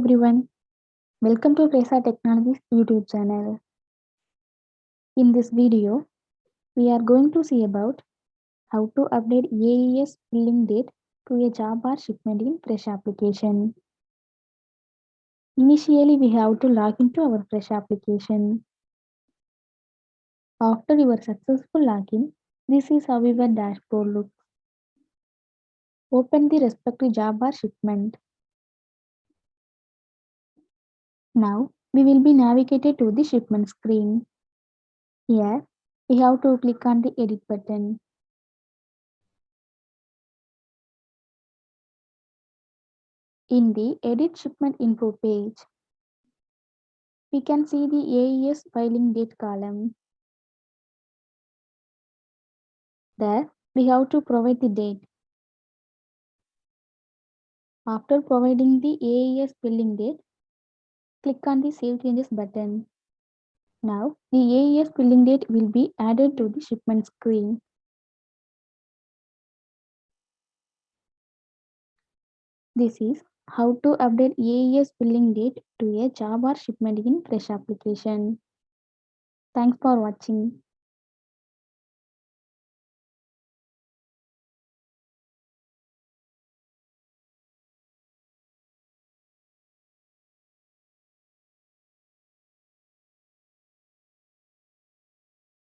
everyone, welcome to Fresa Technologies YouTube channel. In this video, we are going to see about how to update AES billing date to a job or shipment in Fresh application. Initially, we have to log into our Fresh application. After your successful login, this is how your dashboard looks. Open the respective job or shipment. Now, we will be navigated to the shipment screen. Here, we have to click on the edit button. In the Edit Shipment Info page, we can see the AES filing date column. There, we have to provide the date. After providing the AES billing date, click on the Save Changes button. Now, the AES billing date will be added to the shipment screen. This is how to update AES billing date to a job or shipment in Fresh application. Thanks for watching.